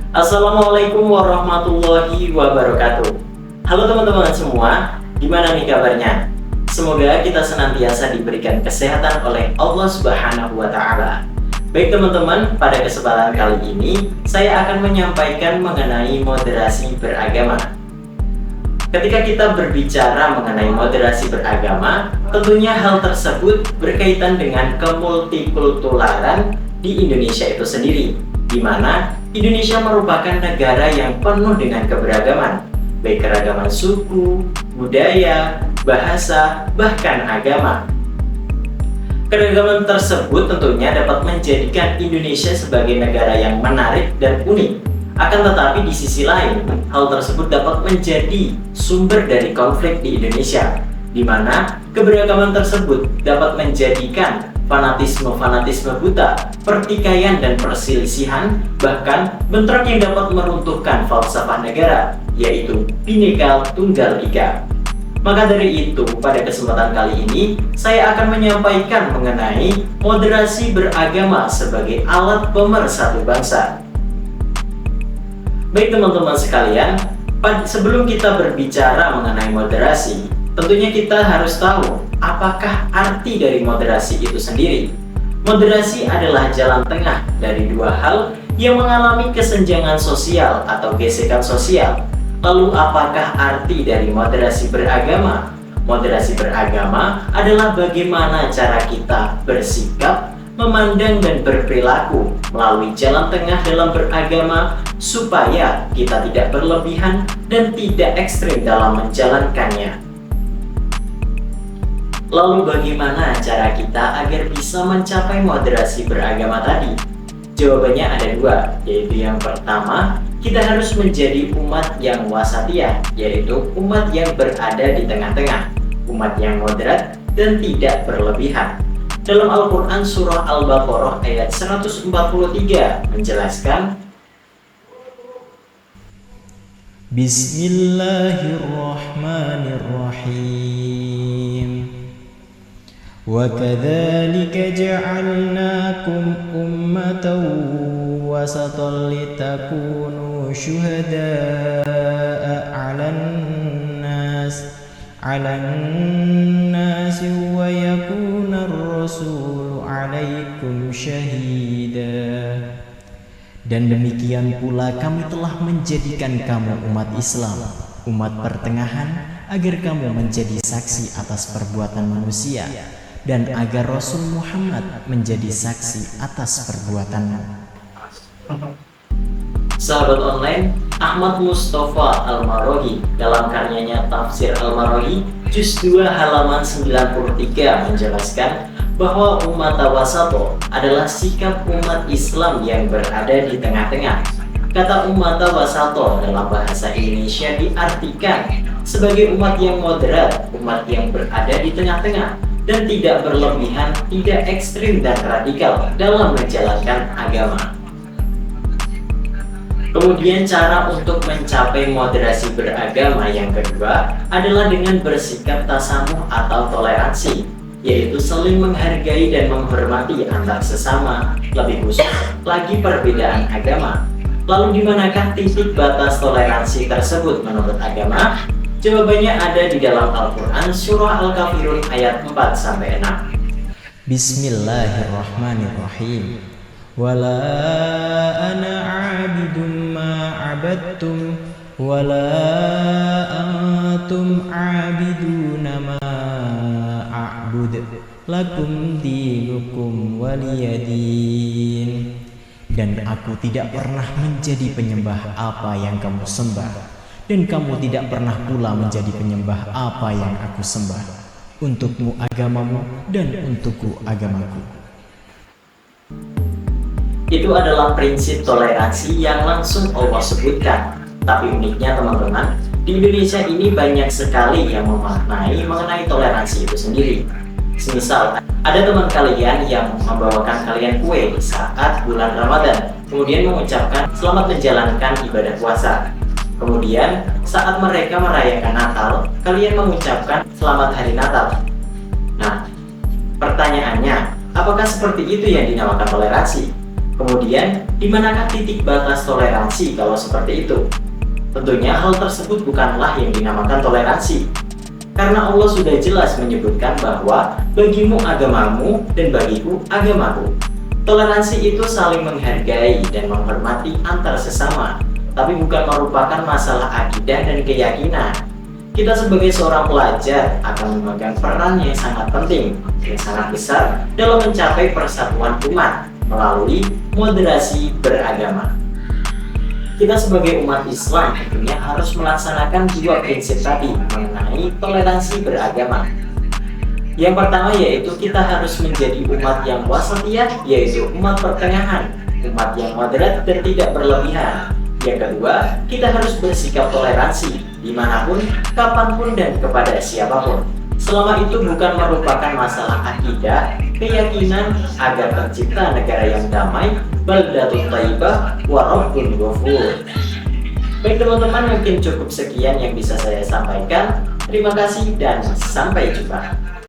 Assalamualaikum warahmatullahi wabarakatuh. Halo teman-teman semua, gimana nih kabarnya? Semoga kita senantiasa diberikan kesehatan oleh Allah Subhanahu wa Ta'ala. Baik teman-teman, pada kesempatan kali ini saya akan menyampaikan mengenai moderasi beragama. Ketika kita berbicara mengenai moderasi beragama, tentunya hal tersebut berkaitan dengan kemultikulturalan di Indonesia itu sendiri, di mana Indonesia merupakan negara yang penuh dengan keberagaman, baik keragaman suku, budaya, bahasa, bahkan agama. Keragaman tersebut tentunya dapat menjadikan Indonesia sebagai negara yang menarik dan unik. Akan tetapi di sisi lain, hal tersebut dapat menjadi sumber dari konflik di Indonesia, di mana keberagaman tersebut dapat menjadikan fanatisme buta, pertikaian dan perselisihan, bahkan bentrok yang dapat meruntuhkan falsafah negara, yaitu Bhinneka Tunggal Ika. Maka dari itu, pada kesempatan kali ini, saya akan menyampaikan mengenai moderasi beragama sebagai alat pemersatu bangsa. Baik teman-teman sekalian, sebelum kita berbicara mengenai moderasi, tentunya kita harus tahu apakah arti dari moderasi itu sendiri. Moderasi adalah jalan tengah dari dua hal yang mengalami kesenjangan sosial atau gesekan sosial. Lalu apakah arti dari moderasi beragama? Moderasi beragama adalah bagaimana cara kita bersikap, memandang dan berperilaku melalui jalan tengah dalam beragama supaya kita tidak berlebihan dan tidak ekstrim dalam menjalankannya. Lalu bagaimana cara kita agar bisa mencapai moderasi beragama tadi? Jawabannya ada dua, yaitu yang pertama, kita harus menjadi umat yang wasatiyah, yaitu umat yang berada di tengah-tengah, umat yang moderat dan tidak berlebihan. Dalam Al-Quran Surah Al-Baqarah ayat 143 menjelaskan, Bismillahirrahmanirrahim. وَكَذَلِكَ جَعَلْنَاكُمْ أُمَّةً وَسَطًا لِتَكُونُوا شُهَدَاءَ عَلَى النَّاسِ وَيَكُونَ الرَّسُولُ عَلَيْكُمْ شَهِيدًا. Dan demikian pula kami telah menjadikan kamu umat Islam, umat pertengahan, agar kamu menjadi saksi atas perbuatan manusia, dan agar Rasul Muhammad menjadi saksi atas perbuatanmu. Sahabat online, Ahmad Mustafa Al-Marohi dalam karyanya Tafsir Al-Marohi Juz 2 halaman 93 menjelaskan bahwa umat wasato adalah sikap umat Islam yang berada di tengah-tengah. Kata umat wasato dalam bahasa Indonesia diartikan sebagai umat yang moderat, umat yang berada di tengah-tengah dan tidak berlebihan, tidak ekstrim dan radikal dalam menjalankan agama. Kemudian cara untuk mencapai moderasi beragama yang kedua adalah dengan bersikap tasamuh atau toleransi, yaitu saling menghargai dan menghormati antar sesama, lebih khusus lagi perbedaan agama. Lalu di manakah titik batas toleransi tersebut menurut agama? Jawabannya ada di dalam Al-Quran Surah Al-Kafirun ayat 4-6. Bismillahirrahmanirrahim. Wala ana 'abidum ma 'abadtum wala antum 'abiduna ma a'bud lakum dinukum waliyadin. Dan aku tidak pernah menjadi penyembah apa yang kamu sembah, dan kamu tidak pernah pula menjadi penyembah apa yang aku sembah. Untukmu agamamu dan untukku agamaku. Itu adalah prinsip toleransi yang langsung Allah sebutkan. Tapi uniknya teman-teman, di Indonesia ini banyak sekali yang memaknai mengenai toleransi itu sendiri. Semisal, ada teman kalian yang membawakan kalian kue saat bulan Ramadan, kemudian mengucapkan selamat menjalankan ibadah puasa. Kemudian saat mereka merayakan Natal, kalian mengucapkan selamat hari Natal. Nah, pertanyaannya, Apakah seperti itu yang dinamakan toleransi? Kemudian, di manakah titik batas toleransi kalau seperti itu? Tentunya hal tersebut bukanlah yang dinamakan toleransi. Karena Allah sudah jelas menyebutkan bahwa bagimu agamamu dan bagiku agamaku. Toleransi itu saling menghargai dan menghormati antar sesama, tapi bukan merupakan masalah akidah dan keyakinan. Kita sebagai seorang pelajar akan memegang peran yang sangat penting dan sangat besar dalam mencapai persatuan umat melalui moderasi beragama. Kita sebagai umat Islam tentunya harus melaksanakan dua prinsip tadi mengenai toleransi beragama. Yang pertama yaitu kita harus menjadi umat yang wasatiyah, yaitu umat pertengahan, umat yang moderat dan tidak berlebihan. Yang kedua, kita harus bersikap toleransi dimanapun, kapanpun, dan kepada siapapun. Selama itu bukan merupakan masalah akidah, keyakinan agar tercipta negara yang damai, baldatun thayyibah wa rabbun ghafur. Baik teman-teman, mungkin cukup sekian yang bisa saya sampaikan. Terima kasih dan sampai jumpa.